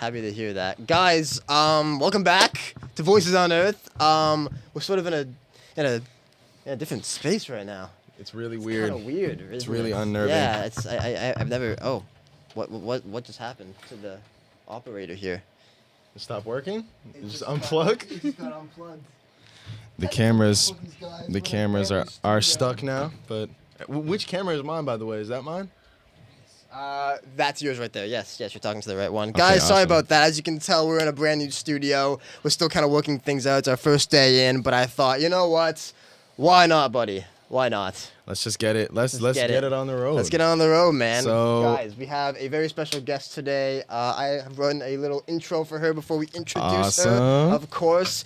Happy to hear that, guys. Welcome back to Voices Unearthed. We're sort of in a different space right now. It's really It's weird. kind of weird. It's really unnerving. Yeah, I've never. Oh, what just happened to the operator here? It stopped working? It just unplug? It just got unplugged. The cameras are stuck now, but which camera is mine, by the way? Is that mine? That's yours right there. Yes, you're talking to the right one. Guys, sorry awesome. about that. As you can tell, we're in a brand new studio. We're still kind of working things out. It's our first day in, but I thought, you know what? Why not, buddy? Why not? Let's just get it. Let's get it on the road. Let's get on the road, man. So- guys, we have a very special guest today. I have run a little intro for her before we introduce her. Awesome. Of course.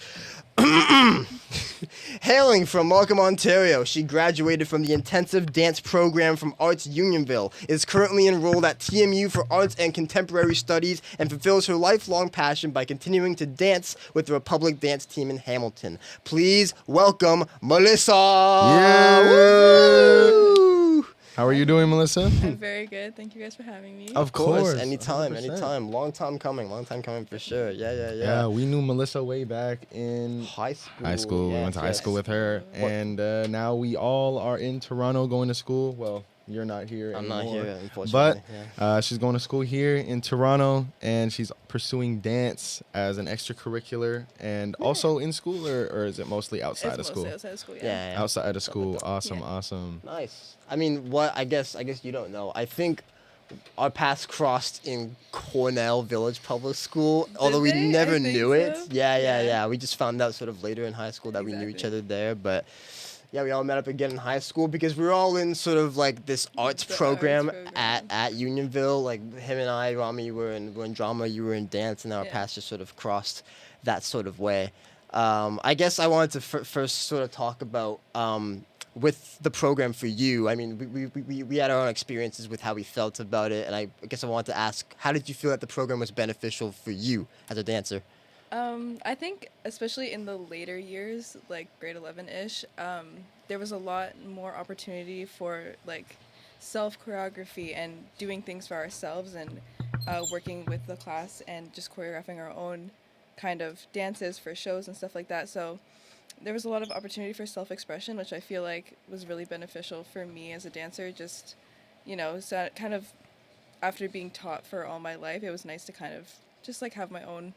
Hailing from Markham, Ontario, she graduated from the intensive dance program from Arts Unionville, is currently enrolled at TMU for Arts and Contemporary Studies, and fulfills her lifelong passion by continuing to dance with the Republic Dance Team in Hamilton. Please welcome Melissa! Yeah! Woo! How are you doing, Melissa? I'm very good. Thank you guys for having me. Of course. Anytime, 100%. anytime. Long time coming for sure. Yeah. Yeah, we knew Melissa way back in High school. high school. We Yes, went to high yes. school with her, What- and now we all are in Toronto going to school. Well, you're not here I'm anymore. not here, unfortunately. But yeah. she's going to school here in Toronto, and she's pursuing dance as an extracurricular, and also in school, or is it mostly outside It's of school? mostly outside of school, yeah. Yeah. Outside of school, Something awesome, Yeah. awesome. Nice. I mean, I guess you don't know. I think our paths crossed in Cornell Village Public School, although we they? I never think knew it. so. Yeah. Yeah. We just found out sort of later in high school that we knew each Exactly. other there, but yeah, we all met up again in high school because we were all in sort of like this arts The program, arts program. at Unionville. Like him and I, Rami, were in drama, you were in dance, and our Yeah. paths just sort of crossed that sort of way. I guess I wanted to first sort of talk about with the program for you. I mean, we had our own experiences with how we felt about it, and I guess I wanted to ask, how did you feel that the program was beneficial for you as a dancer? I think especially in the later years, like grade 11-ish, there was a lot more opportunity for like self-choreography and doing things for ourselves and working with the class and just choreographing our own kind of dances for shows and stuff like that. So there was a lot of opportunity for self-expression, which I feel like was really beneficial for me as a dancer. Just, so kind of after being taught for all my life, it was nice to kind of just like have my own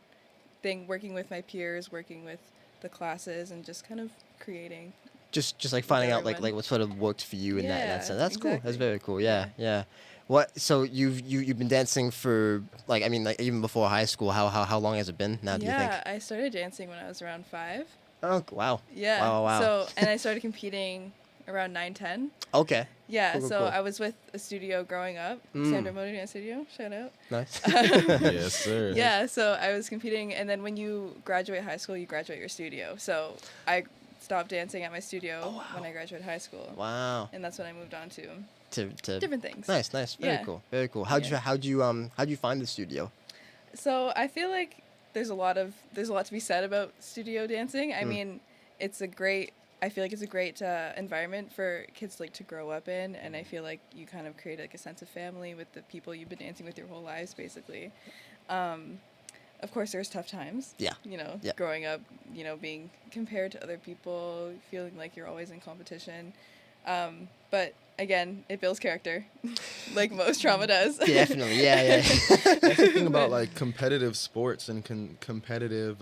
thing, working with my peers, working with the classes, and just kind of creating. Just like finding out everyone. like what sort of worked for you in that Yeah, sense. That's cool. That's exactly. very cool. Yeah. What? So you've been dancing for like even before high school. How long has it been now? Do you think? Yeah, I started dancing when I was around 5. Oh wow. Yeah. Wow. So, and I started competing around 9, 10. Okay. Yeah, Cool. so I was with a studio growing up, Sandra Motor Dance Studio, shout out. Nice. Yes, sir. Yeah, so I was competing, and then when you graduate high school, you graduate your studio. So I stopped dancing at my studio when I graduated high school, Wow. and that's when I moved on to To different things. Nice. Very Yeah. cool. Very cool. How'd you find the studio? So I feel like there's a lot to be said about studio dancing. I mean, I feel like it's a great environment for kids like to grow up in, and I feel like you kind of create like a sense of family with the people you've been dancing with your whole lives, basically. Of course, there's tough times. Yeah. Yeah. Growing up, being compared to other people, feeling like you're always in competition. But again, it builds character, like most trauma does. Definitely. Yeah. That's the thing about like competitive sports and competitive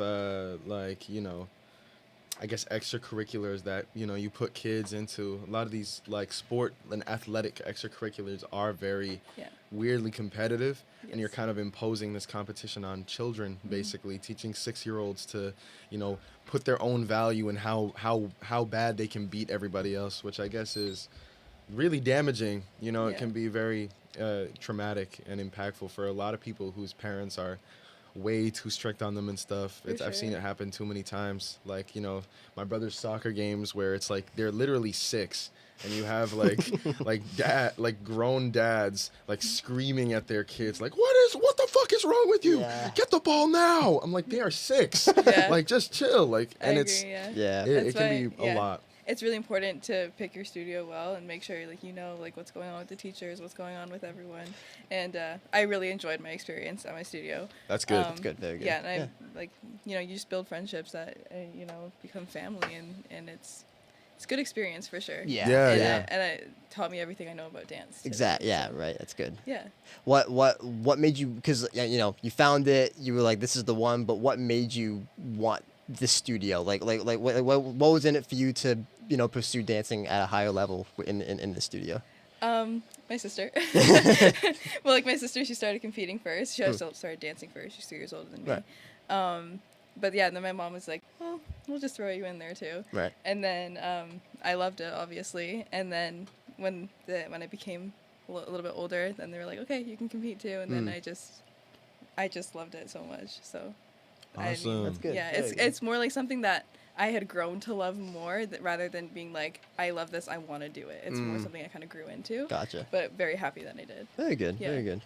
I guess extracurriculars that you put kids into. A lot of these like sport and athletic extracurriculars are very Yeah. weirdly competitive, and you're Yes. kind of imposing this competition on children, basically teaching 6-year-olds to put their own value in how bad they can beat everybody else, which I guess is really damaging. It Yeah. can be very traumatic and impactful for a lot of people whose parents are way too strict on them and stuff. I've seen sure. it happen too many times. Like, my brother's soccer games where it's like they're literally 6 and you have like grown dads like screaming at their kids like, what the fuck is wrong with you? Yeah. Get the ball now. I'm like, they are 6. Yeah. Like, just chill. Like, I and agree, it's yeah. Yeah. it That's can why- be yeah. a lot. it's really important to pick your studio well and make sure like you know like what's going on with the teachers, what's going on with everyone. And I really enjoyed my experience at my studio. That's good. That's good. Very good. Yeah, and I like you just build friendships that become family, and it's a good experience for sure. Yeah. And it taught me everything I know about dance. Too. Exactly. Yeah. Right. That's good. Yeah. What made you? Because you found it. You were like, this is the one. But what made you want this studio? Like what was in it for you to pursue dancing at a higher level in the studio? My sister. Well, like my sister, she started competing first. She also started dancing first. She's 3 years older than me. Right. But yeah, and then my mom was like, well, we'll just throw you in there too. Right. And then I loved it, obviously. And then when I became a little bit older, then they were like, okay, you can compete too. And then I just loved it so much. So Awesome. That's good. Yeah, Very good. it's more like something that I had grown to love more rather than being like, I love this, I want to do it. It's more something I kind of grew into. Gotcha. But very happy that I did. Very good. Yeah. Very good.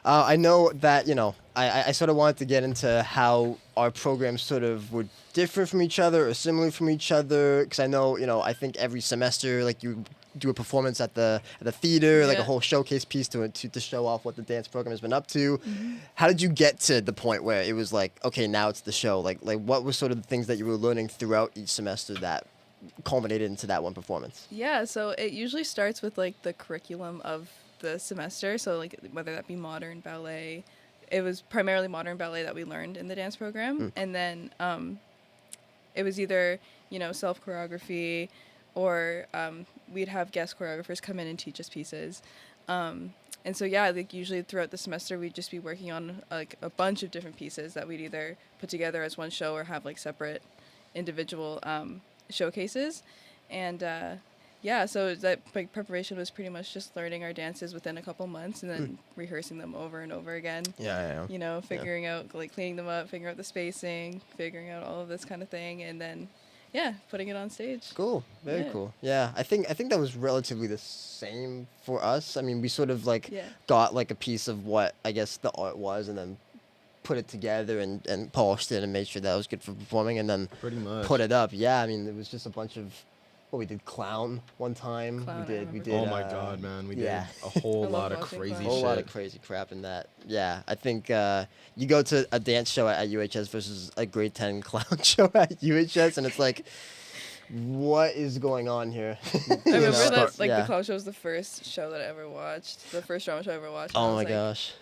I know that, I sort of wanted to get into how our programs sort of were different from each other or similar from each other. Because I know, I think every semester, like you do a performance at the theater, like a whole showcase piece to show off what the dance program has been up to. Mm-hmm. How did you get to the point where it was like, okay, now it's the show? Like what were sort of the things that you were learning throughout each semester that culminated into that one performance? Yeah, so it usually starts with like the curriculum of the semester. So like whether that be modern ballet, it was primarily modern ballet that we learned in the dance program. And then it was either, self choreography or we'd have guest choreographers come in and teach us pieces. And so, yeah, like usually throughout the semester, we'd just be working on like a bunch of different pieces that we'd either put together as one show or have like separate individual showcases. And so that like preparation was pretty much just learning our dances within a couple months and then rehearsing them over and over again. Yeah. Figuring out like cleaning them up, figuring out the spacing, figuring out all of this kind of thing, and then putting it on stage. Cool. Very cool. Yeah, I think that was relatively the same for us. I mean, we sort of like got like a piece of what I guess the art was and then put it together and polished it and made sure that it was good for performing and then Pretty much. put it up. Yeah, I mean, it was just a bunch of we did clown one time. We did. Oh my god, man, we did a whole lot of crazy shit. A whole lot of crazy crap in that. Yeah, I think you go to a dance show at UHS versus a grade 10 clown show at UHS, and it's like, what is going on here? I remember that the clown show was the first show that I ever watched, the first drama show I ever watched. Oh my gosh.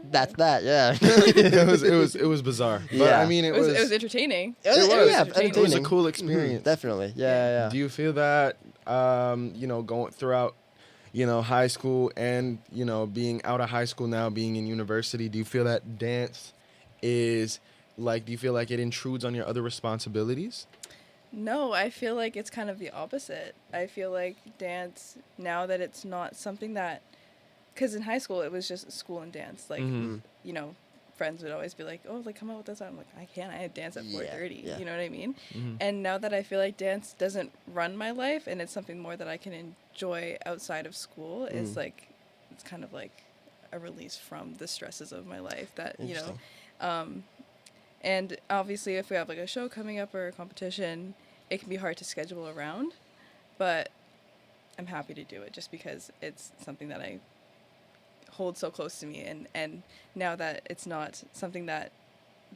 That's that, yeah. it was bizarre. But I mean, it was entertaining. It was a cool experience. Definitely. Yeah. Do you feel that going throughout high school and being out of high school now, being in university, do you feel that dance is like, do you feel like it intrudes on your other responsibilities? No, I feel like it's kind of the opposite. I feel like dance, now that it's not something that, because in high school, it was just school and dance. Like, friends would always be like, oh, like, come out with us. I'm like, I can't. I had dance at 4:30. Yeah. You know what I mean? Mm-hmm. And now that I feel like dance doesn't run my life and it's something more that I can enjoy outside of school, it's like, it's kind of like a release from the stresses of my life that, and obviously if we have like a show coming up or a competition, it can be hard to schedule around, but I'm happy to do it just because it's something that I hold so close to me, and now that it's not something that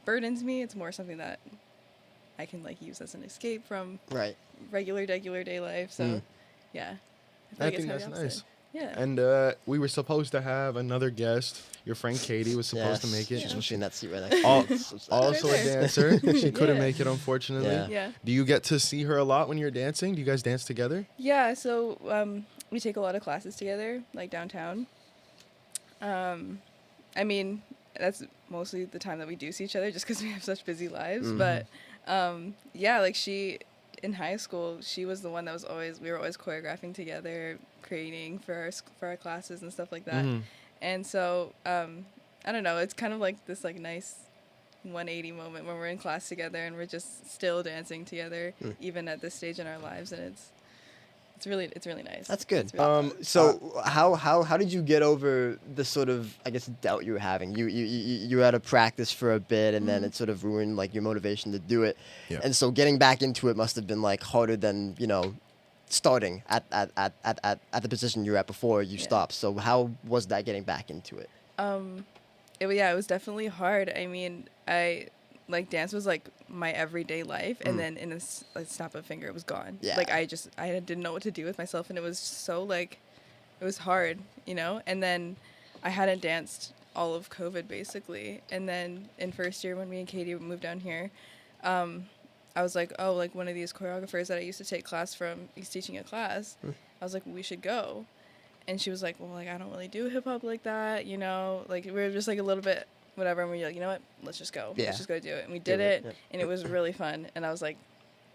burdens me, it's more something that I can like use as an escape from regular day life. So I think that's nice. Yeah. And we were supposed to have another guest. Your friend Katie was supposed to make it. She's pushing in that seat right next. Also a dancer. She couldn't make it, unfortunately. Yeah. Do you get to see her a lot when you're dancing? Do you guys dance together? Yeah. So we take a lot of classes together, like downtown. I mean, that's mostly the time that we do see each other just because we have such busy lives. But, like she, in high school, she was the one that we were always choreographing together, creating for our classes and stuff like that. And so, I don't know, it's kind of like this like nice 180 moment when we're in class together and we're just still dancing together, even at this stage in our lives. And it's it's really nice. That's good. It's really So how did you get over the sort of, I guess, doubt you were having? You were out of practice for a bit, and then it sort of ruined like your motivation to do it. Yeah. And so getting back into it must have been like harder than, you know, starting at the position you were at before you stopped. So how was that getting back into it? it was definitely hard. I mean, like dance was like my everyday life, and then in a snap of a finger it was gone. Yeah. Like I didn't know what to do with myself, and it was so like it was hard, you know. And then I hadn't danced all of COVID basically, and then in first year when me and Katie moved down here, I was like, oh, like one of these choreographers that I used to take class from, he's teaching a class. I was like, we should go. And she was like, well, like, I don't really do hip hop like that, you know? Like, we were just like a little bit whatever. And we were like, you know what? Let's just go. Yeah. Let's just go do it. And we did it. And it was really fun. And I was like,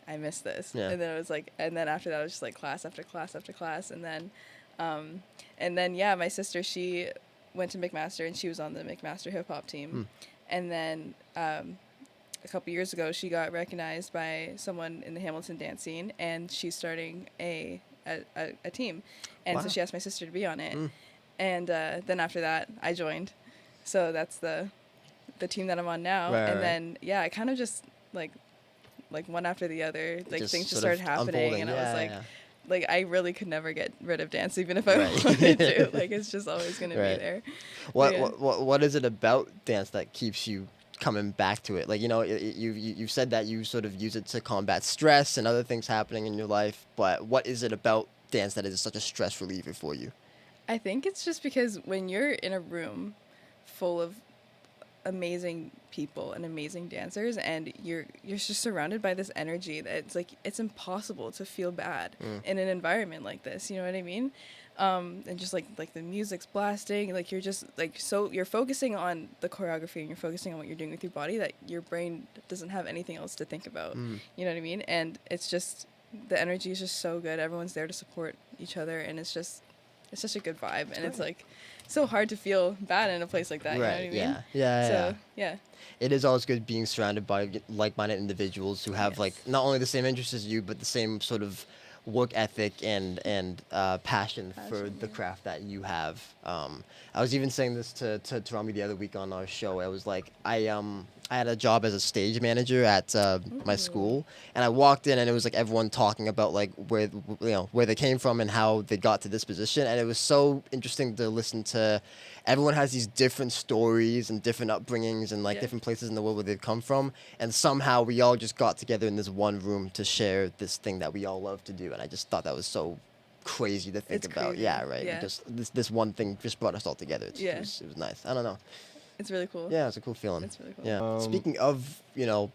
I miss this. Yeah. And then it was like, and then after that, it was just like class after class after class. And then, yeah, my sister, she went to McMaster and she was on the McMaster hip hop team. And then, a couple years ago, she got recognized by someone in the Hamilton dance scene, and she's starting a team. And so she asked my sister to be on it. And then after that, I joined. So that's the team that I'm on now. And then, yeah, I kind of just, like one after the other, like things just started happening. And I was like, I really could never get rid of dance, even if I wanted to. Like, it's just always going to be there. What is it about dance that keeps you coming back to it? Like, you know, you've said that you sort of use it to combat stress and other things happening in your life, but what is it about dance that is such a stress reliever for you? I think it's just because when you're in a room full of amazing people and amazing dancers, and you're just surrounded by this energy that it's like it's impossible to feel bad in an environment like this, you know what I mean? And just like the music's blasting, like you're just like, so you're focusing on the choreography and you're focusing on what you're doing with your body, that your brain doesn't have anything else to think about. You know what I mean? And it's just, the energy is just so good. Everyone's there to support each other, and it's such a good vibe. And it's like so hard to feel bad in a place like that. You know what I mean? Yeah. It is always good being surrounded by like-minded individuals who have like not only the same interests as you, but the same sort of work ethic and passion for the craft that you have. I was even saying this to Rami the other week on our show. I was like, I had a job as a stage manager at my school, and I walked in and it was like everyone talking about like where they came from and how they got to this position, and it was so interesting to listen to. Everyone has these different stories and different upbringings and like different places in the world where they've come from, and somehow we all just got together in this one room to share this thing that we all love to do, and I just thought that was so crazy to think about. Crazy. Yeah, right. Yeah. Just this one thing just brought us all together. It was nice. I don't know. It's really cool. Yeah, it's a cool feeling. It's really cool. Yeah. Speaking of, you know,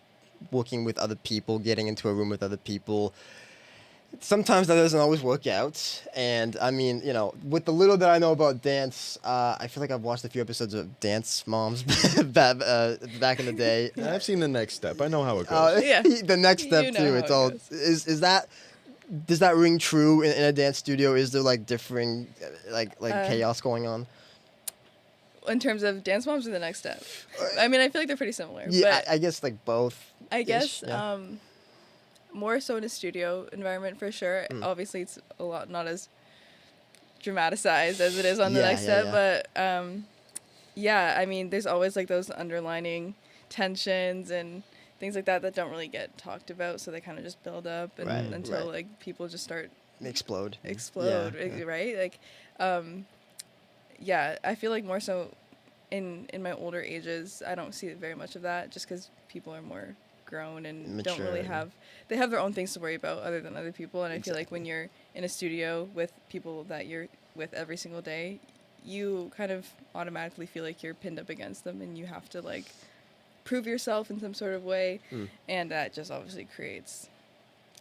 working with other people, getting into a room with other people, sometimes that doesn't always work out. And I mean, you know, with the little that I know about dance, I feel like I've watched a few episodes of Dance Moms back in the day. I've seen The Next Step. I know how it goes. The Next Step too. It's all is that. Does that ring true in a dance studio? Is there like differing, like chaos going on? In terms of Dance Moms or The Next Step? I mean, I feel like they're pretty similar. Yeah, but I guess like both. I guess more so in a studio environment for sure. Obviously, it's a lot not as dramatized as it is on The Next Step. But I mean, there's always like those underlining tensions and things like that don't really get talked about, so they kind of just build up until like people just start explode, right? Like, I feel like more so in my older ages, I don't see very much of that, just because people are more grown and mature. Don't really have their own things to worry about other than other people. And I feel like when you're in a studio with people that you're with every single day, you kind of automatically feel like you're pinned up against them, and you have to like prove yourself in some sort of way, and that just obviously creates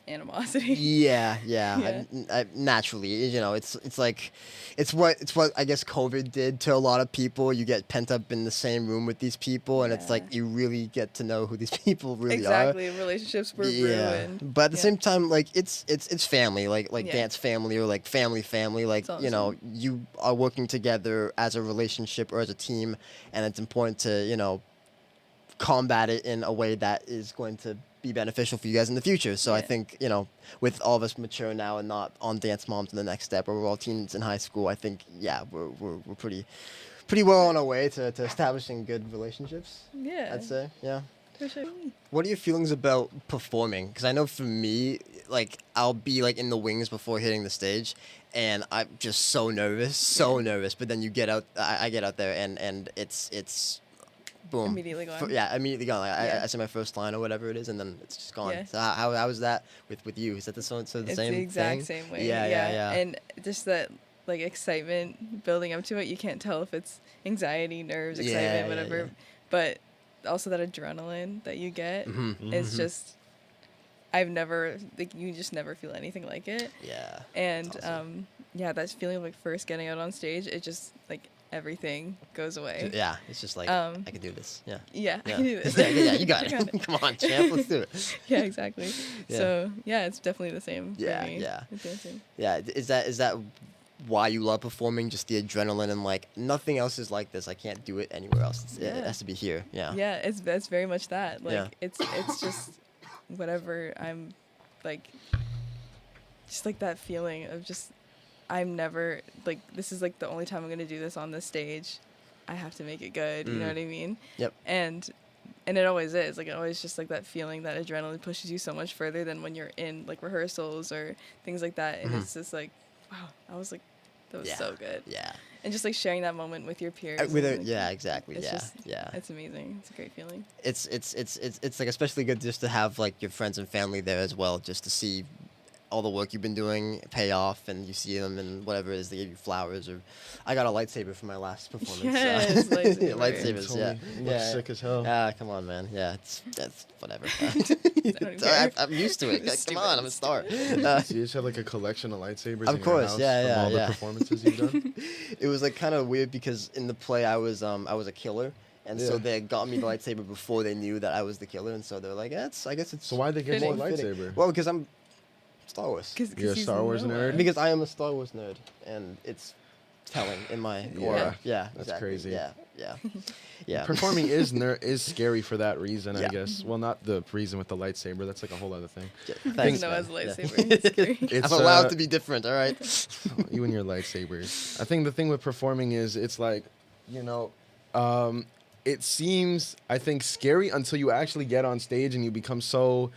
animosity. I naturally, you know, it's what I guess COVID did to a lot of people. You get pent up in the same room with these people, and it's like you really get to know who these people really are. Exactly, relationships were ruined. But at the same time, like it's family, like dance family or like family. Like, you know, you are working together as a relationship or as a team, and it's important to, you know, combat it in a way that is going to be beneficial for you guys in the future. So I Yeah. think, you know, with all of us mature now and not on Dance Moms in the next step, or we're all teens in high school, I think, yeah, we're pretty well on our way to establishing good relationships, Yeah. I'd say. Yeah. For sure. What are your feelings about performing? Because I know for me, like, I'll be like in the wings before hitting the stage, and I'm just so nervous. But then you get out, I get out there, and it's boom. Immediately gone. Yeah, immediately gone. Like, Yeah. I say my first line or whatever it is, and then it's just gone. Yeah. So how was that with you? Is that the same It's thing? the exact same way. Yeah. And just that like excitement building up to it. You can't tell if it's anxiety, nerves, excitement, whatever. Yeah. But also that adrenaline that you get Mhm. is just I've never like you just never feel anything like it. Yeah. And awesome. yeah, that feeling of like first getting out on stage, it just like everything goes away. Yeah, it's just like I can do this. Yeah. Yeah, I Yeah. can do this. yeah, you got I got it. Come on, champ, let's do it. Yeah, exactly. Yeah. So yeah, it's definitely the same Yeah, for me. yeah. With dancing. Yeah, is that why you love performing? Just the adrenaline and like nothing else is like this. I can't do it anywhere else. It Yeah. has to be here. Yeah. Yeah, it's very much that. Like Yeah. it's just whatever I'm like just like that feeling of just I'm never like this is like the only time I'm gonna do this on this stage. I have to make it good, you know what I mean? Yep. And it always is. Like it always just like that feeling that adrenaline pushes you so much further than when you're in like rehearsals or things like that. And it's just like, wow, that was Yeah. so good. Yeah. And just like sharing that moment with your peers. With and, it, like, yeah, exactly. it's Yeah. just- Yeah. It's amazing. It's a great feeling. It's like especially good just to have like your friends and family there as well, just to see all the work you've been doing pay off, and you see them and whatever it is, they give you flowers, or I got a lightsaber for my last performance. Yes, lightsaber. Lightsabers, yeah. Looks sick as hell. Ah, come on, man. Yeah, that's whatever. even care. I'm used to it. Come Stupid. on, I'm a star. So you just have like a collection of lightsabers Of in course, your house yeah, from all yeah. the performances you've done? It was like kind of weird because in the play I was a killer, and so Yeah. they got me the lightsaber before they knew that I was the killer, and so they're like, I guess it's So why'd they give you a more fitting. lightsaber? Well, because I'm Star Wars. You're a he's Star Wars Noah. nerd? Because I am a Star Wars nerd, and it's telling in my aura. Yeah, That's exactly. crazy. Yeah. Performing is scary for that reason, I Yeah. guess. Well, not the reason with the lightsaber. That's like a whole other thing. Thanks, Noah's man. Yeah. lightsaber. It's scary. It's, I'm allowed to be different. All right. you and your lightsabers. I think the thing with performing is it's like, you know, it seems, I think, scary until you actually get on stage and you become so,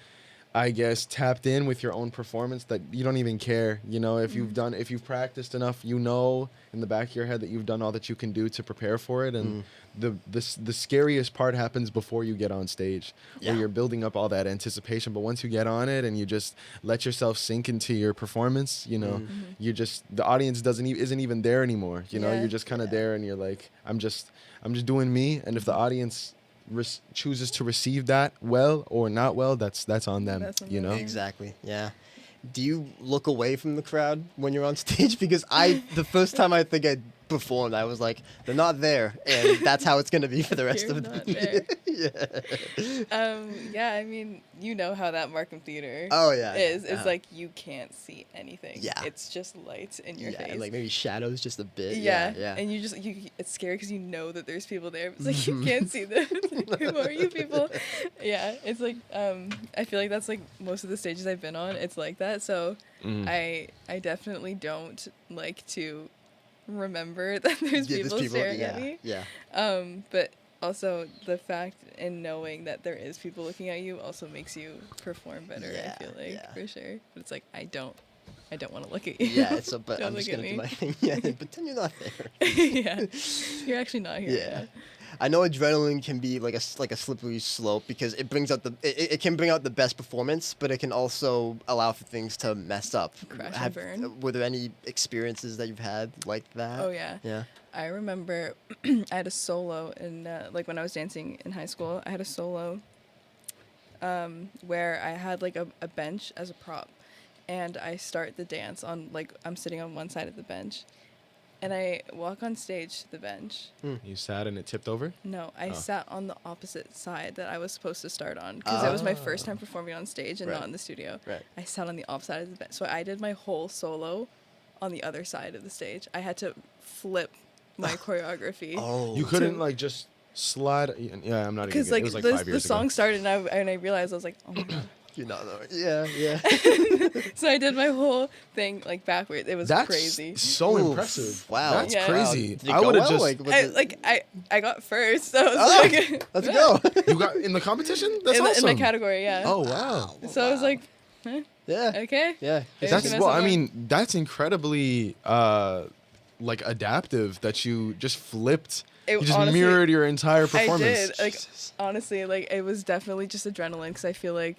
I guess, tapped in with your own performance that you don't even care. You know, if you've practiced enough, you know in the back of your head that you've done all that you can do to prepare for it. And the scariest part happens before you get on stage, where Yeah. you're building up all that anticipation. But once you get on it and you just let yourself sink into your performance, you know, you just, the audience isn't even there anymore. You know, Yeah. you're just kind of there and you're like, I'm just doing me. And if the audience chooses to receive that well or not well, that's on them. That's on You them. know. Exactly. Yeah. Do you look away from the crowd when you're on stage? Because the first time I think I performed, I was like, they're not there, and that's how it's gonna be for the rest You're of not the there. Yeah, I mean, you know how that Markham Theater Oh, yeah, is. yeah. It's like you can't see anything. Yeah. It's just lights in your face. and like maybe shadows just a bit. yeah. Yeah. And it's scary because you know that there's people there. But it's like you can't see them. Who are you people? Yeah. It's like I feel like that's like most of the stages I've been on. It's like that. So I definitely don't like to remember that there's Yeah, people staring at me. Yeah. But also the fact and knowing that there is people looking at you also makes you perform better. Yeah, I feel like yeah. for sure. But it's like I don't want to look at you. Yeah, it's but Don't I'm just look gonna at do me. my thing. Yeah, pretend you're not there. Yeah, you're actually not here. Yeah. I know adrenaline can be like a slippery slope because it brings out it can bring out the best performance, but it can also allow for things to mess up. Crash and burn. Were there any experiences that you've had like that? Oh yeah. Yeah. I remember I had a solo in like when I was dancing in high school. I had a solo where I had like a bench as a prop, and I start the dance on like I'm sitting on one side of the bench, and I walk on stage to the bench. You sat and it tipped over. No, I Oh. sat on the opposite side that I was supposed to start on because it was my first time performing on stage and Right. not in the studio. Right. I sat on the opposite side of the bench, so I did my whole solo on the other side of the stage. I had to flip my choreography. Oh. You couldn't like just Slide. Yeah, I'm not even. Because It like was like the 5 years song ago. started and I realized I was like, oh my god. You're not know. Yeah, yeah. So I did my whole thing like backwards. It was That's crazy. so Oof, impressive. wow. That's Yeah. crazy. Did it I go would have well? just. Like, was I, it- like I got first. So I was Oh, like, let's go. You got in the competition. That's in, awesome. in my category, yeah. Oh wow. So I was like, huh, Yeah. okay. Yeah. Maybe That's give well. I myself mean, that's incredibly like adaptive that you just flipped. It You just honestly- mirrored your entire performance. I did. Like Jesus. honestly, like it was definitely just adrenaline because I feel like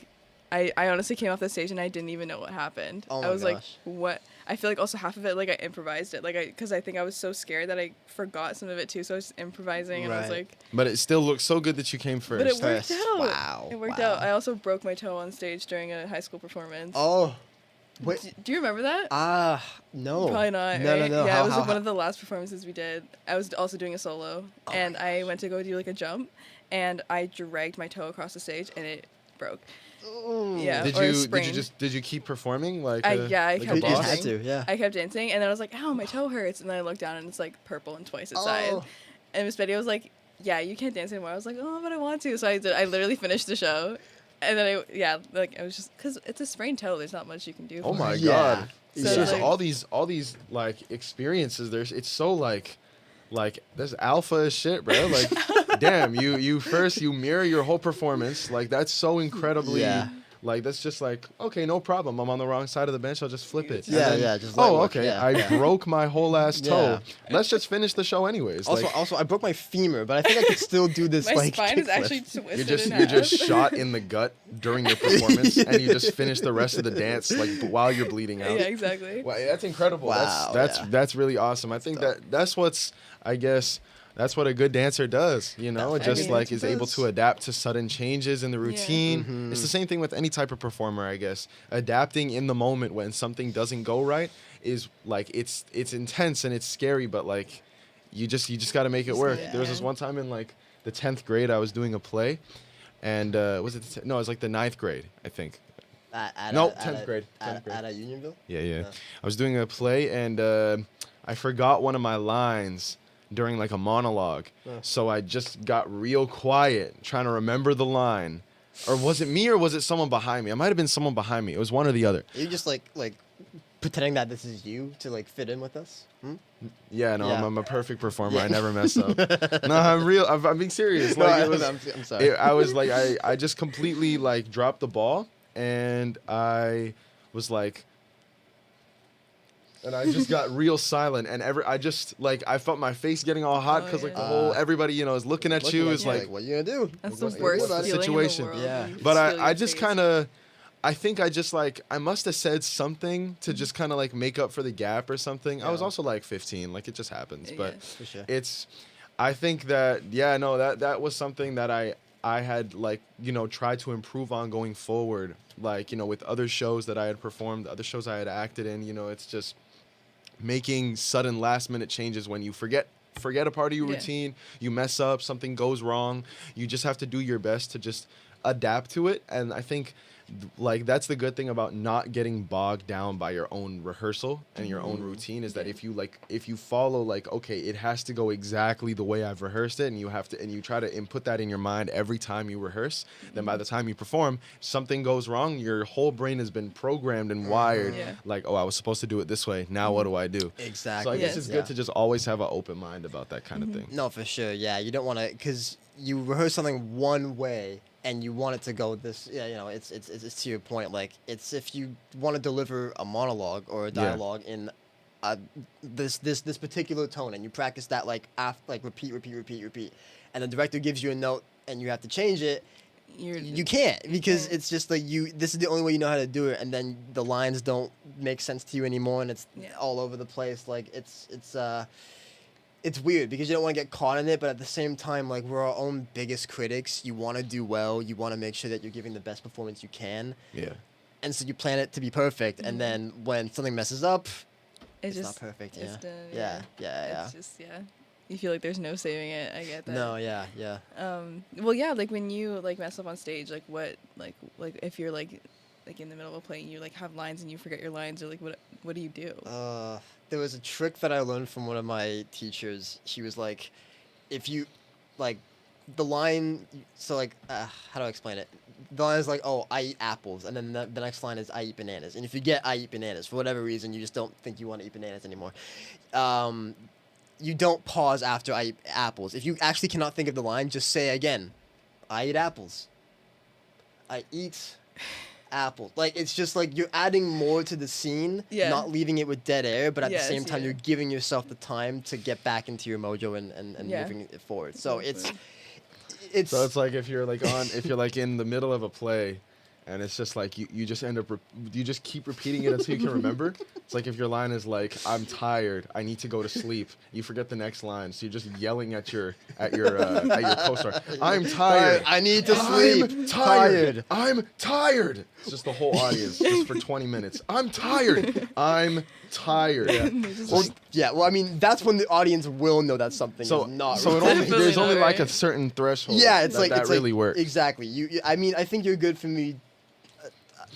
I honestly came off the stage and I didn't even know what happened. Oh my I was like, gosh. what? I feel like also half of it like I improvised it, like because I think I was so scared that I forgot some of it too. So I was just improvising and I was Right. like, But it still looks so good that you came first. but it worked First. out. Wow, It worked wow. out. I also broke my toe on stage during a high school performance. Oh. Wait. Do you remember that? No. Probably not. No, right? no, no. Yeah, How- it was how- like one of the last performances we did. I was also doing a solo, and I went to go do like a jump, and I dragged my toe across the stage, and it broke. Ooh. Yeah. Did or you sprained. did you keep performing like I a, yeah, I like kept a You just boss? had dancing. to, yeah. I kept dancing, and then I was like, "Ow, my toe hurts," and then I looked down, and it's like purple and twice its size. Oh. And Miss Betty was like, "Yeah, you can't dance anymore." I was like, "Oh, but I want to," so I did. I literally finished the show, and then I was just because it's a sprained toe. There's not much you can do. Oh for my it. Yeah. god. So, It's just like- all these like experiences. It's so like that's alpha as shit, bro. Like damn, you first you mirror your whole performance. Like that's so incredibly Yeah. like that's just like, okay, no problem. I'm on the wrong side of the bench, I'll just flip it. And Yeah, then, yeah, just light oh, work, okay. yeah, I yeah. broke my whole ass toe. Yeah. Let's just finish the show anyways. Also, like, I broke my femur, but I think I could still do this My like spine is kickflip. actually twisted you're in just half. shot in the gut during your performance, and you just finish the rest of the dance like while you're bleeding out. Yeah, exactly. Wow, that's incredible. Wow, that's yeah. that's really awesome. I think that's what's, I guess, that's what a good dancer does. You know, Definitely. just I mean, like is able to adapt to sudden changes in the routine. Mhm. It's the same thing with any type of performer, I guess. Adapting in the moment when something doesn't go right is like it's intense and it's scary, but like you just got to make it work. Yeah. There was this one time in like the 10th grade, I was doing a play, and was it no? It was like the 9th grade, I think. No, 10th grade. 10th grade. At Unionville? Yeah, yeah. Yeah. I was doing a play and I forgot one of my lines during like a monologue. Yeah. So I just got real quiet trying to remember the line. Or was it me or was it someone behind me? It might have been someone behind me. It was one or the other. Are you just like pretending that this is you to like fit in with us? Hmm? Yeah, no, Yeah. I'm a perfect performer. I never mess up. No, I'm real. I'm being serious. Like it was, I'm sorry. I was like, I just completely like dropped the ball and I was like, and I just got real silent and I just like I felt my face getting all hot Oh, because like the yeah. whole everybody is looking at Looking you at is you, like, what you gonna do? That's the What- worst what about feeling situation? in the world. Yeah. when you but feel I your just face. kind of. I think I just like I must have said something to just kind of like make up for the gap or something. I was Yeah. also like 15, like it just happens. Yeah. But For sure. it's I think that that was something that I had like tried to improve on going forward, like with other shows that I had performed, other shows I had acted in. It's just making sudden last minute changes when you forget a part of your Yeah. routine, you mess up, something goes wrong, you just have to do your best to just adapt to it. And I think like that's the good thing about not getting bogged down by your own rehearsal and your own routine is that Yeah. if you follow like, okay, it has to go exactly the way I've rehearsed it, and you try to input that in your mind every time you rehearse, then by the time you perform, something goes wrong, your whole brain has been programmed and wired Yeah. like, oh, I was supposed to do it this way, now what do I do? Exactly. So I guess Yes. it's Yeah. good to just always have an open mind about that kind of thing. No, for sure. Yeah, you don't want to, because you rehearse something one way and you want it to go this. Yeah, it's to your point. Like it's if you want to deliver a monologue or a Yeah. dialogue in this particular tone, and you practice that like repeat, and the director gives you a note and you have to change it. You can't because Yeah. it's just like this is the only way you know how to do it, and then the lines don't make sense to you anymore, and it's Yeah. all over the place. Like it's weird because you don't want to get caught in it, but at the same time, like we're our own biggest critics. You want to do well. You want to make sure that you're giving the best performance you can, Yeah. and so you plan it to be perfect. And then when something messes up, It's it's just not perfect. it's Yeah. done, Yeah. It's just you feel like there's no saving it. I get that. No. Yeah. Well, yeah, like when you like mess up on stage, like what, like if you're like in the middle of a play and you like have lines and you forget your lines, or like what do you do? There was a trick that I learned from one of my teachers. She was like, if you like the line. So like, how do I explain it? The line is like, oh, I eat apples, and then the next line is I eat bananas. And if you get I eat bananas for whatever reason, you just don't think you want to eat bananas anymore. You don't pause after I eat apples. If you actually cannot think of the line, just say again, I eat apples. I eat apples. Like, it's just like you're adding more to the scene, not leaving it with dead air, but at the same time, you're giving yourself the time to get back into your mojo and moving it forward. So it's so it's like if you're like in the middle of a play, and it's just like you just end up you just keep repeating it until you can remember. It's like if your line is like, I'm tired, I need to go to sleep, you forget the next line, so you're just yelling at your co-star, I'm tired, I need to sleep, I'm tired. It's just the whole audience just for 20 minutes. I'm tired. Well, I mean, that's when the audience will know that something is not so right. there's only like a certain threshold. Yeah, it's that really works. Exactly. I mean, I think you're good for me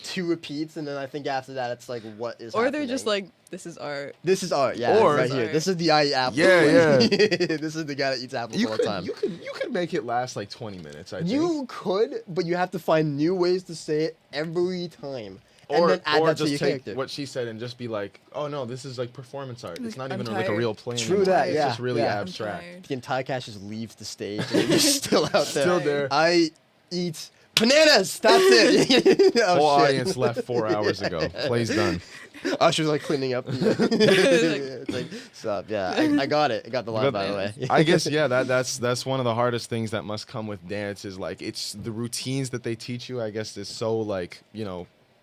2 repeats, and then I think after that it's like, what is happening? They're just like, this is art. This is art, yeah. Or right here. This is the I eat apples. Yeah. This is the guy that eats apples all the time. You could make it last like 20 minutes, I think. You could, but you have to find new ways to say it every time. And then add that to your take character. what she said and just be like, oh no, this is like performance art. It's not I'm even like a real play. True anymore. that, It's yeah. just really Yeah. abstract. The entire cast just leaves the stage and you're still out there. Still there. I eat bananas. That's it. Whole Oh, shit. audience left 4 hours ago. Play's done. Usher's like cleaning up. It's like, sup? Yeah, I got it. I got the line, by the way. I guess that's one of the hardest things that must come with dance is like it's the routines that they teach you. I guess is so like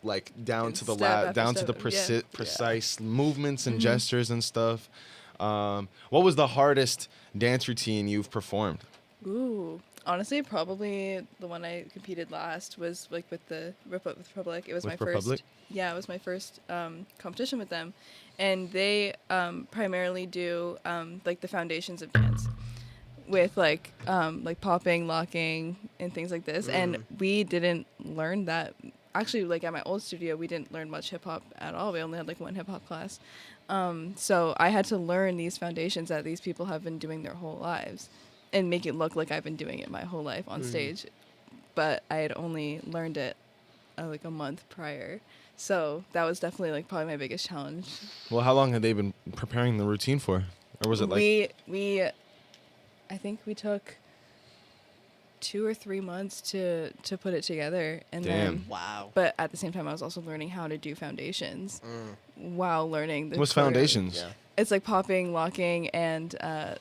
like down to the precise movements and gestures and stuff. What was the hardest dance routine you've performed? Ooh, honestly, probably the one I competed last was like with the Rip Up with Republic. It was my first. Yeah, it was my first competition with them, and they primarily do like the foundations of dance, with like popping, locking, and things like this. And we didn't learn that. Actually, like at my old studio, we didn't learn much hip hop at all. We only had like 1 hip hop class. So I had to learn these foundations that these people have been doing their whole lives and make it look like I've been doing it my whole life on stage. But I had only learned it like a month prior. So that was definitely like probably my biggest challenge. Well, how long had they been preparing the routine for? Or was it like... I think we took 2 or 3 months to put it together, and then wow. But at the same time, I was also learning how to do foundations while learning the. What's foundations? Yeah. It's like popping, locking, and I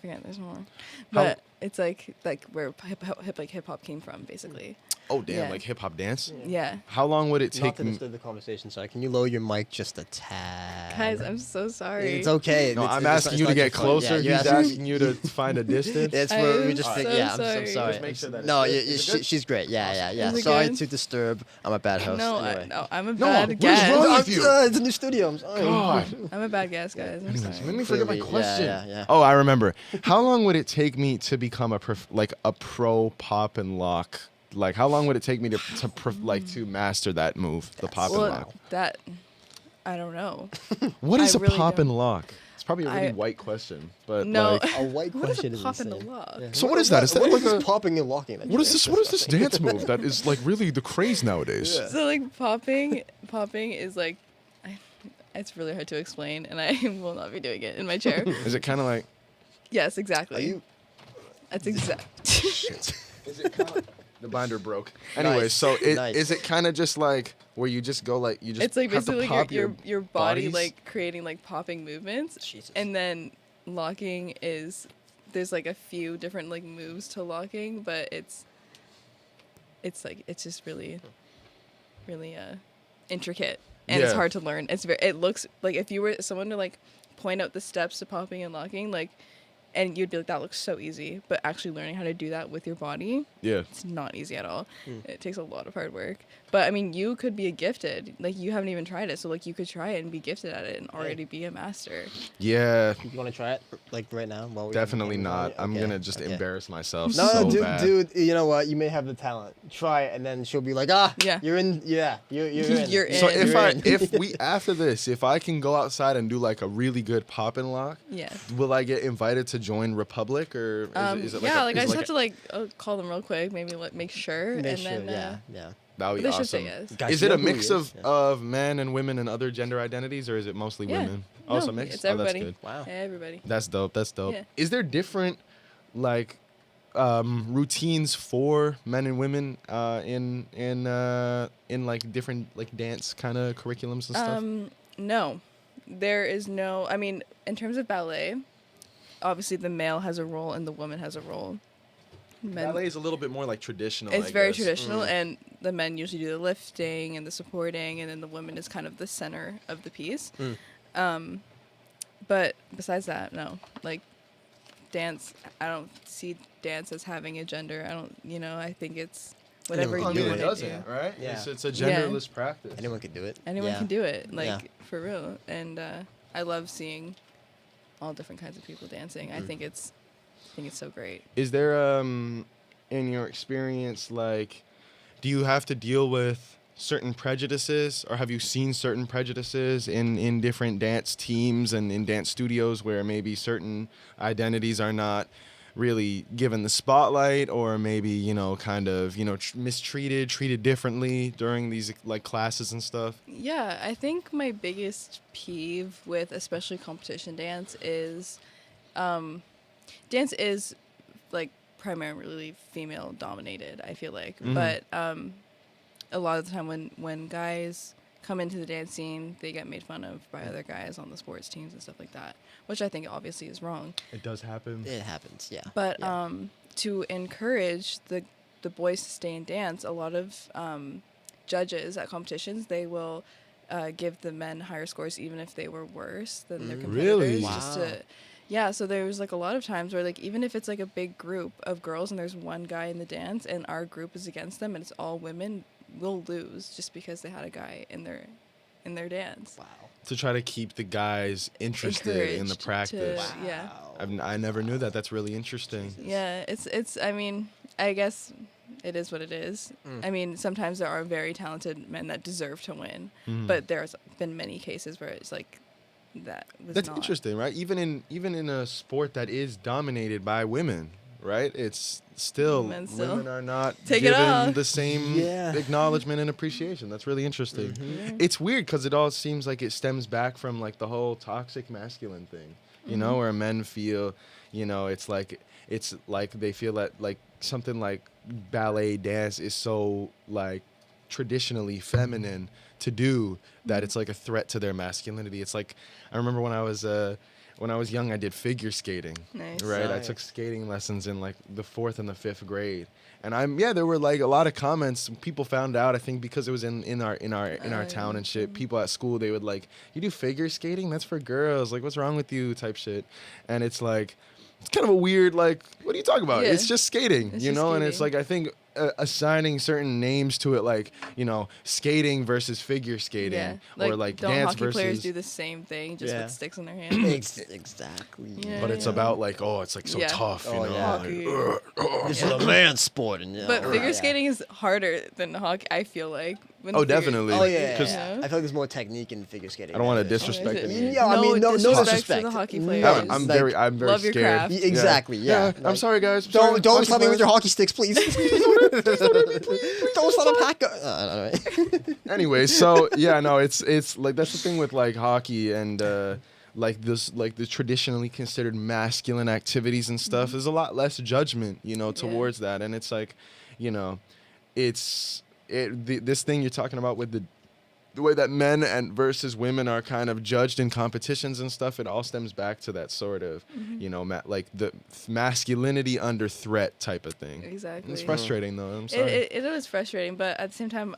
forget. There's more, but it's like where hip hop came from, basically. Oh damn! Yeah. Like hip hop dance. Yeah. How long would it Not take? to disturb the conversation. Sorry, can you lower your mic just a tad? Guys, I'm so sorry. It's okay. No, I'm it's asking you to not get your fault. closer. Yeah, He's asking you to find a distance. It's where we I'm just so yeah. I'm sorry. so sorry. Just make sure that No, it's good. she's great. Yeah. Is it Sorry good? to disturb. I'm a bad host. No, anyway. I'm a No, bad what is guest. wrong with you? It's a new studio. I'm sorry. God. I'm a bad guest, guys. I'm sorry. Let me forget my Clearly, question. yeah. Oh, I remember. How long would it take me to become a pro pop and lock? Like, how long would it take me to master that move, the pop and lock? That I don't know. What is I a really pop don't. and lock? It's probably a really I- white question, but No. like, A white What is question a is pop and insane. a lock? Yeah. So what is that? Is that what like is a- this popping and locking? That what you is this? What is this dance move that is like really the craze nowadays? Yeah. So like popping is like, it's really hard to explain, and I will not be doing it in my chair. Is it kind of like? Yes, exactly. Are you? That's exact. Shit. Is it kind of? The binder broke. Anyway, Nice. so Nice. is it kind of just like where you just go like you just It's like have to basically pop your body bodies? like creating like popping movements, Jesus. and then locking is there's like a few different like moves to locking, but it's like it's just really intricate, and it's Yeah. hard to learn. It looks like if you were someone to like point out the steps to popping and locking, like, and you'd be like, that looks so easy, but actually learning how to do that with your body, Yeah. it's not easy at all. It takes a lot of hard work. But I mean, you could be gifted. Like, you haven't even tried it, so like you could try it and be gifted at it and already be a master. Yeah. You want to try it like right now? While we Definitely while not. we- I'm okay, gonna just okay. embarrass myself No, so dude, bad. dude, you know what? You may have the talent. Try it, and then she'll be like, Yeah. you're in. Yeah, you're in. You're in. So if You're in. if we after this, if I can go outside and do like a really good pop and lock, Yeah. will I get invited to join Republic, or is it like yeah, a, like is I it just like have to call them real quick, maybe make sure, Make and sure, then yeah. that would be they should awesome. say yes. Guys, Is you it know a who he mix is? Yeah. of men and women and other gender identities, or is it mostly Yeah. women? Oh, it's No, a mix. it's Oh, that's everybody. good. Wow. Everybody. That's dope. That's dope. Yeah. Is there different like routines for men and women in like different like dance kind of curriculums and stuff? No, there is no. I mean, in terms of ballet, obviously the male has a role and the woman has a role. Ballet is a little bit more like traditional. It's I very guess. traditional, and the men usually do the lifting and the supporting, and then the woman is kind of the center of the piece. But besides that, no. Like, dance, I don't see dance as having a gender. I don't, I think it's whatever Anyone you can It do want to it. do. doesn't, right? Yeah. It's a genderless practice. Anyone could do it. Anyone Yeah. can do it, like, Yeah. for real. And I love seeing all different kinds of people dancing. I think it's so great. Is there in your experience, like, do you have to deal with certain prejudices, or have you seen certain prejudices in different dance teams and in dance studios where maybe certain identities are not really given the spotlight, or maybe kind of mistreated, treated differently during these like classes and stuff? Yeah, I think my biggest peeve with especially competition dance is dance is like primarily female dominated, I feel like. But a lot of the time when guys come into the dance scene, they get made fun of by other guys on the sports teams and stuff like that, which I think obviously is wrong. It does happen. It happens, yeah. But Yeah. to encourage the boys to stay in dance, a lot of judges at competitions, they will give the men higher scores even if they were worse than their competitors. Really? Just Wow. yeah, so there was like a lot of times where like even if it's like a big group of girls and there's one guy in the dance and our group is against them and it's all women, we'll lose just because they had a guy in their dance. Wow. To try to keep the guys interested in the Encouraged practice. to- Yeah. I never knew that. That's really interesting. Yeah, it's I mean, I guess it is what it is. I mean, sometimes there are very talented men that deserve to win, but there's been many cases where it's like that was That's not. interesting, right? Even in a sport that is dominated by women, right? It's still Men still. women are not Take it given off. the same Yeah. acknowledgement and appreciation. That's really interesting. It's weird because it all seems like it stems back from like the whole toxic masculine thing, where men feel, it's like they feel that like something like ballet dance is so like traditionally feminine to do that it's like a threat to their masculinity. It's like I remember when I was young, I did figure skating. Nice. Right, I Nice. took skating lessons in like the 4th and the 5th grade, and there were like a lot of comments. People found out, I think, because it was in our town and shit. People at school, they would like, "You do figure skating? That's for girls. Like, what's wrong with you?" type shit. And it's like, it's kind of a weird like, what are you talking about? Yeah. It's just skating, It's you just know. And it's skating. like I think assigning certain names to it, like skating versus figure skating, Yeah, or like don't dance hockey versus. players do the same thing just Yeah. with sticks in their hands? Exactly. Yeah. But it's about like, oh, it's like so Yeah. tough, you Oh, know. yeah. like, This is a man's sport, and But figure yeah. skating is harder than hockey, I feel like. When Oh, figure- definitely. Oh yeah, 'Cause- yeah. I feel like there's more technique in figure skating. I don't want to than there is- disrespect Oh, is it? anyone. Yeah, I mean, no disrespect disrespect. to the hockey No, players. I'm like, very love your scared. craft. Exactly. Yeah. I'm Like, sorry, guys. I'm Don't sorry. don't Hockey slap me with players. your hockey sticks, please. Don't slap a pack. Anyway, so yeah, no, it's like that's the thing with like hockey and like the traditionally considered masculine activities and stuff. There's a lot less judgment, towards that, and it's like, this thing you're talking about with the way that men and versus women are kind of judged in competitions and stuff. It all stems back to that sort of, like the masculinity under threat type of thing. Exactly. It's frustrating though. I'm sorry. It is frustrating, but at the same time,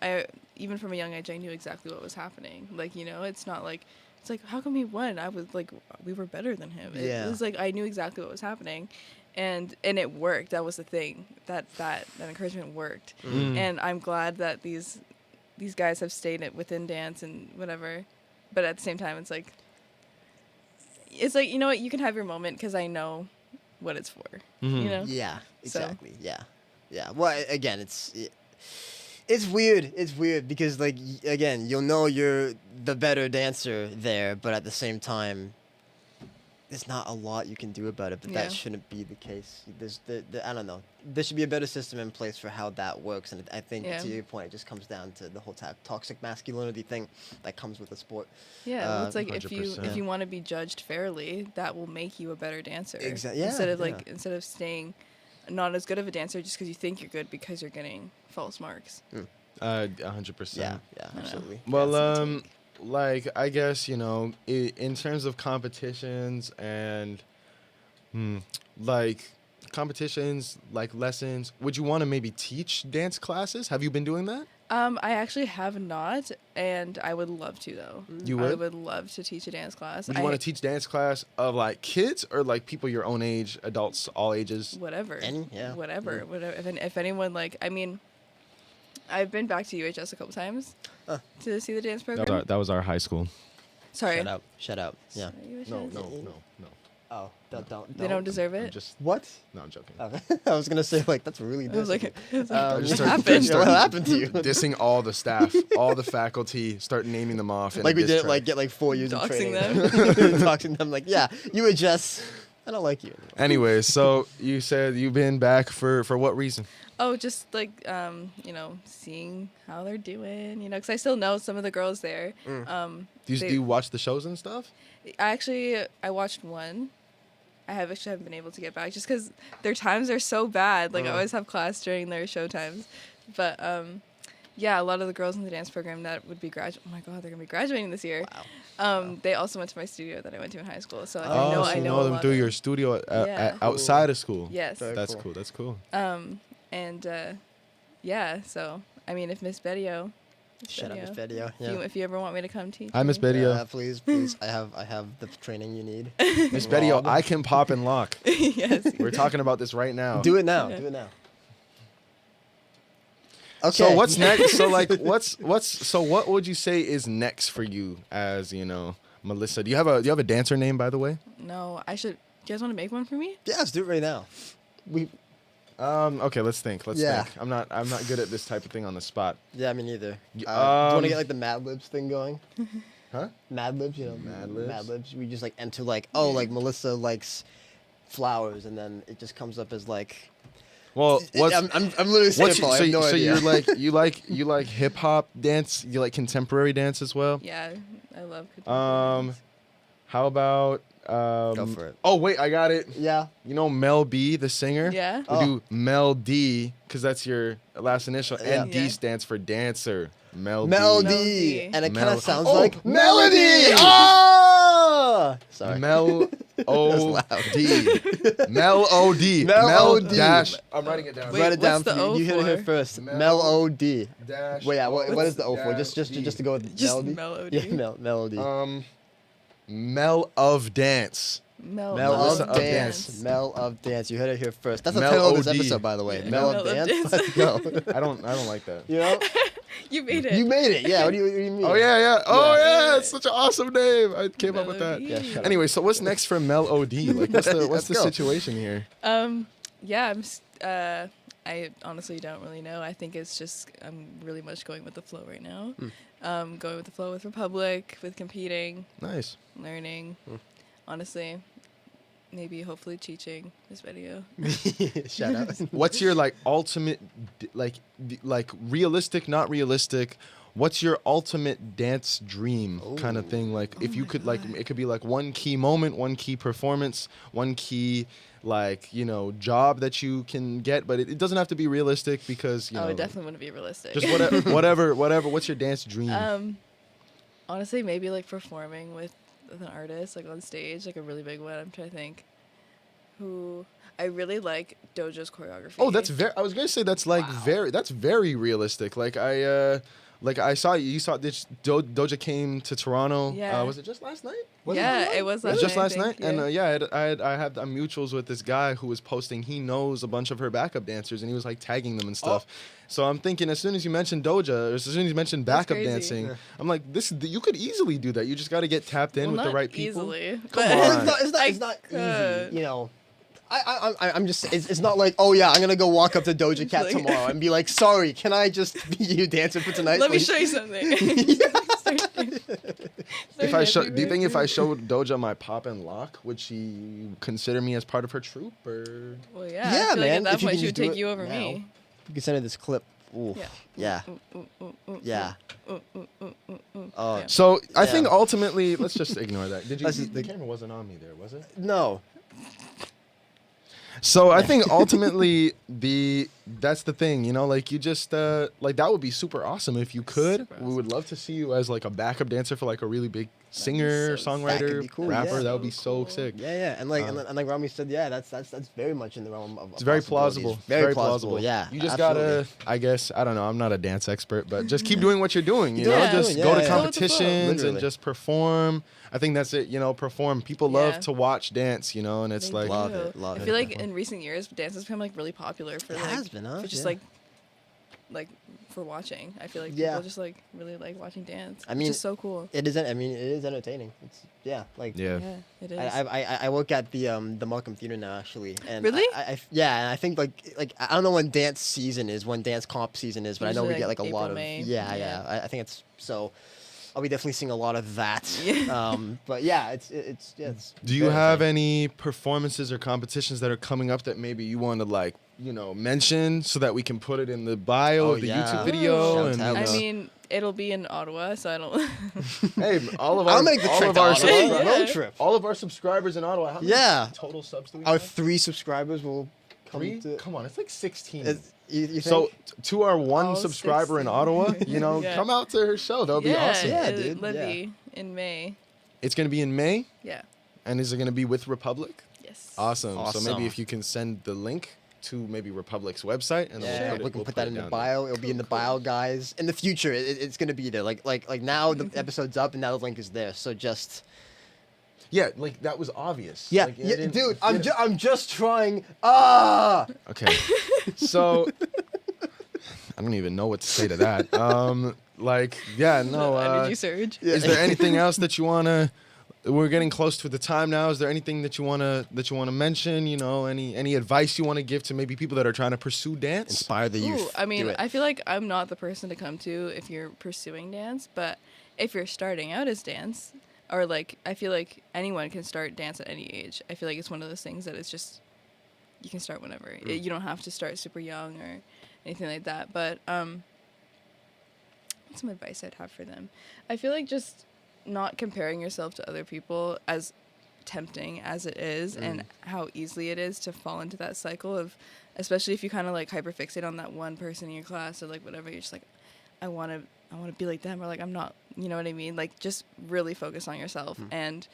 even from a young age, I knew exactly what was happening. Like, it's not like, it's like, how come he won? I was like, we were better than him. Yeah. It was like, I knew exactly what was happening. And it worked. That was the thing. That encouragement worked. And I'm glad that these guys have stayed within dance and whatever. But at the same time, it's like, you know what? You can have your moment because I know what it's for. You know? Yeah, So- exactly. Yeah. Well, again, it's weird. It's weird because, like, again, you'll know you're the better dancer there, but at the same time, there's not a lot you can do about it, but Yeah. that shouldn't be the case. I don't know. There should be a better system in place for how that works, and I think Yeah. to your point, it just comes down to the whole toxic masculinity thing that comes with the sport. Yeah, well, it's like if 100%. you want to be judged fairly, that will make you a better dancer. Yeah, Instead of staying not as good of a dancer just because you think you're good because you're getting false marks. 100%. Yeah, know. absolutely. Well, That's my take. like I guess in terms of competitions and like competitions, like lessons, would you want to maybe teach dance classes? Have you been doing that? I actually have not, and I would love to though. You I would? would love to teach a dance class. Would you want to teach dance class of like kids or like people your own age, adults, all ages? whatever? Whatever. If anyone I've been back to UHS a couple times to see the dance program. That was our high school. Sorry. Shut up. Yeah. Sorry, UHS. No. Oh, don't. They don't deserve I'm it. just What? no, I'm joking. Oh, I was gonna say like that's really. I was like, what just what started- happened? What happened to you? Dissing all the staff, all the faculty, start naming them off. in a Like we diss didn't track. get like 4 years of Doxing training. them. Doxing them like, yeah, you were just. I don't like you. Anyways, so you said you've been back for what reason? Oh, just like seeing how they're doing, because I still know some of the girls there. Do you, They- do you watch the shows and stuff? I watched one. I haven't been able to get back just because their times are so bad. Like I always have class during their show times, but yeah, a lot of the girls in the dance program that would be oh my god, they're gonna be graduating this year. They also went to my studio that I went to in high school, so like, I know a them lot through of- your studio Yeah. outside of school. Yes. Very That's cool. cool. That's cool. And yeah, so I mean, if Miss Bettio, Shut up, Miss Bettio. Yeah. if you ever want me to come teach, Hi, Miss you. Bettio. Yeah, please. I have the training you need. Miss Bettio, I can pop and lock. Yes. We're talking about this right now. Do it now. Yeah. Do it now. Okay. So what's next? So like, what would you say is next for you as Melissa? Do you have a dancer name, by the way? No, I should. Do you guys want to make one for me? Yeah, let's do it right now. Okay, let's think. Yeah. I'm not good at this type of thing on the spot. Yeah, me neither. Do you um, want to get like the Mad Libs thing going? Huh? Mad Libs, Mad Libs? Mad Libs. We just like enter like, oh, like Melissa likes flowers, and then it just comes up as like. Well, what's I'm literally saying what's it, Paul. I have no so idea. you're like you like hip hop dance? You like contemporary dance as well? Yeah, I love. contemporary dance. How about Go for it. Oh wait, I got it. Yeah. You know Mel-B, the singer? Yeah. We Oh. do Mel-D because that's your last initial, Yeah. and D Yeah. stands for dancer. Mel-D. Melody. Melody. And it kind Mel- of sounds Oh, like melody! Oh! Sorry. Mel-O-D. Mel-O-D. Mel-O-D. Dash. I'm writing it down. Wait, Write it down what's for the you. O You hit it here for? first. Mel- Mel-O-D. Dash. Wait, yeah. What is the O for? Dash Just D. to go with Just melody. Mel-O-D. Yeah, melody. Mel of Dance. Mel Melissa of of Dance. Mel of Dance. You heard it here first. That's the Mel title of this O.D. episode, by the way. Yeah. Mel of Dance. Let's go. I don't like that. You know? You made it. You made it. Yeah. What do you mean? Oh yeah. Oh Yeah. yeah, it's such an awesome name. I came up with that. Melody. Yeah, shut up. Anyway, so what's next for Mel-O-D? Like, what's Let's the go. situation here? Yeah, I honestly don't really know. I think it's just I'm really much going with the flow right now. Going with the flow with Republic, with competing, Nice. learning. Honestly, maybe hopefully teaching this video. Shut up. What's your like ultimate, like realistic, not realistic? What's your ultimate dance dream kind of thing? Like, if you could, like, it could be like one key moment, one key performance, one key, like, job that you can get, but it doesn't have to be realistic because, It definitely wouldn't be realistic. just whatever. What's your dance dream? Honestly, maybe like performing with an artist, like on stage, like a really big one. I'm trying to think. Who I really like Doja's choreography. Oh, that's very. I was gonna say that's like That's very realistic. Like I saw you saw this Doja came to Toronto. Yeah. Was it just last night? It was It was last just night, last I night, think, and yeah. I had mutuals with this guy who was posting. He knows a bunch of her backup dancers, and he was like tagging them and stuff. So I'm thinking, as soon as you mentioned Doja, or as soon as you mentioned That's backup crazy. dancing, I'm like, you could easily do that. You just got to get tapped in Well, with the not right people. Easily, Come but on. It's not could. easy. I'm just. It's not like, oh yeah, I'm gonna go walk up to Doja Cat Like- tomorrow and be like, sorry, can I just be your dancer for tonight? Let me please?" show you something. If I show, do you think if I showed Doja my pop and lock, would she consider me as part of her troupe? Or Well, Yeah, I feel man, Like at if that you point, can she just would do take it you over now. me. You can send her this clip. Ooh. Yeah. Yeah. Mm, mm, mm, mm, mm. Oh, Yeah. so I Yeah. think ultimately, let's just ignore that. Did you? Let's just- The camera wasn't on me there, was it? no. So I think ultimately that's the thing, you know, like you just like that would be super awesome if you could. Super We would love to see you as like a backup dancer for like a really big singer, so sick. That could songwriter, be cool, rapper. yeah. That would be So so cool. sick. Yeah, and like and like Rami said, yeah, that's very much in the realm of. It's very possibilities. plausible. Very plausible. Yeah. You just absolutely. gotta, I guess, I don't know. I'm not a dance expert, but just keep doing what you're doing. You do know, what you're just doing, go yeah, to yeah. Go with the flow. competitions and Literally. just perform. I think that's it. You know, perform. People love Yeah. to watch dance. You know, and it's They like Love do. it, love I it. feel like in recent years, dance has become like really popular for It like has been, huh? for just Yeah. like for watching. I feel like Yeah. people just like really like watching dance. I mean, which is so cool. It is. I mean, it is entertaining. It's like. yeah. Yeah, it is. I work at the Markham Theater now actually, and Really? yeah, and I think like I don't know when dance season is, when dance comp season is, but I know we Usually, get like, like a lot April, of May. yeah. Yeah. I think it's so. I'll be definitely seeing a lot of that. Yeah. But yeah, it's. Do you very have entertaining. any performances or competitions that are coming up that maybe you want to like, you know, mention so that we can put it in the bio Oh, of the yeah. YouTube video? Shout And out. you I know, mean, it'll be in Ottawa, so I don't. hey, all of I'll our make the all trip of to our Ottawa. Yeah. Road trip. all of our subscribers in Ottawa. How many Yeah. total subs do we Our have? 3 subscribers will come Three? to. Come on, it's like 16. You So think? to our one All subscriber in 16. Ottawa, you know, Yeah. come out to her show. That'll be yeah, awesome. Yeah, it- dude, Libby in May. It's gonna be in May, Yeah. and is it gonna be with Republic? Yes. Awesome. So Awesome. maybe if you can send the link to maybe Republic's website, and Yeah, we'll we can we'll put that in it the down bio. It'll be in the Cool, bio, cool. guys. In the future, it's gonna be there. Like now the episode's up and now the link is there. So just there. Yeah, like that was obvious. yeah, Like, it yeah, didn't- dude. yeah. I'm just trying. Ah. Okay. So I don't even know what to say to that. Like, yeah, no. Energy surge. Is there anything else that you wanna? We're getting close to the time now. Is there anything that you wanna mention? You know, any advice you wanna give to maybe people that are trying to pursue dance? Inspire the youth. Ooh, I mean, Do it. I feel like I'm not the person to come to if you're pursuing dance, but if you're starting out as dance, or like, I feel like anyone can start dance at any age. I feel like it's one of those things that it's just, you can start whenever. You don't have to start super young or anything like that. But what's some advice I'd have for them? I feel like just not comparing yourself to other people, as tempting as it is, and how easily it is to fall into that cycle of, especially if you kind of like hyperfixate on that one person in your class or like whatever, you're just like, I want to be like them, or like I'm not, you know what I mean? Like just really focus on yourself, and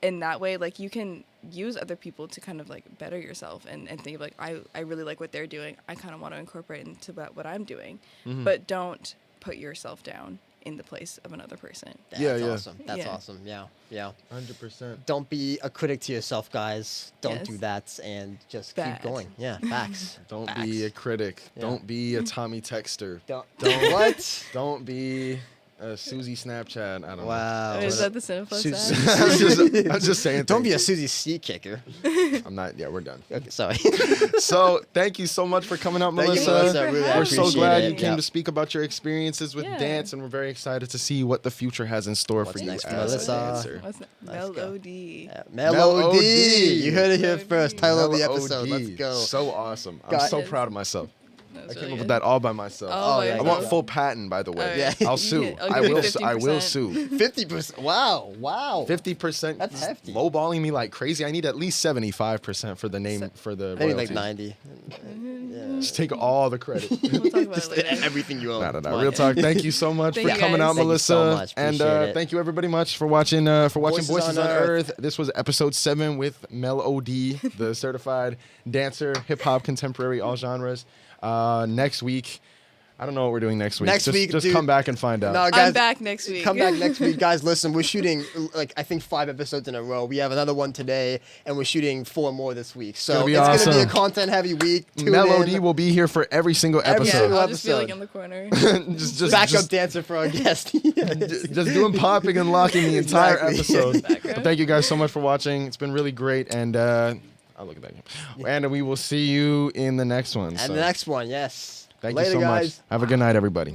in that way, like you can use other people to kind of like better yourself and think of like, I really like what they're doing, I kind of want to incorporate into what I'm doing, but don't put yourself down in the place of another person. That's Yeah, yeah. awesome. That's Yeah. awesome. Yeah. 100%. Don't be a critic to yourself, guys. Don't Yes. do that, and just Bad. keep going. Yeah, facts. Don't Facts. be a critic. Yeah. Don't be a Tommy Texter. Don't Don't Don't be a Susie Snapchat. I don't know. Wow. Is that the Cineplex Su- ad? I was just saying. Don't be a things. Susie C kicker. I'm not. Yeah, we're done. Okay, sorry. So thank you so much for coming out, Thank you, Melissa. Melissa. I really We're so appreciate glad it. you came Yeah. to speak about your experiences with Yeah. dance, and we're very excited to see what the future has in store What's for you next as for a Melissa? dancer. What's that? Let's go. Mel-O-D. Mel-O-D. You heard it here Mel-O-D. first. Title of the episode. Mel-O-D. Let's go. So awesome. I'm Got so it. proud of myself. That I was came really up with good. that all by myself. Oh, my yeah. I God. want full patent, by the way. Alright. Yeah. I'll You sue. can- I'll I give you will. 50%. Sue. 50%. Wow. 50%. That's hefty. Lowballing me like crazy. I need at least 75% for the name for the Maybe like royalties. 90. Yeah. Just take all the credit. We'll talk about Just it later. everything you own. No. Come on. Real talk. Thank you so much for Thank you, coming guys. out, Thank you Melissa. so much. And Appreciate it. thank you everybody much for watching. Voices Voices on Unearthed. This was episode 7 with Mel-O-D, the certified dancer, hip hop, contemporary, all genres. Next week, I don't know what we're doing next week. Next week, just dude. come back and find out. No, guys, I'm back next week. Come back next week, guys. Listen, we're shooting like I think 5 episodes in a row. We have another one today, and we're shooting 4 more this week. So Gonna be it's gonna be a awesome. content-heavy week. Tune Mel-O-D in. will be here for every single Every episode. Yeah, single I'll just be like episode. in the corner. just backup dancer for our guest. just doing popping and locking the entire Exactly. episode. Background. But thank you guys so much for watching. It's been really great, and I'll look at that. And we will see you in the next one. And So the next one, yes. thank Later, you so guys. much. Have a good night, everybody.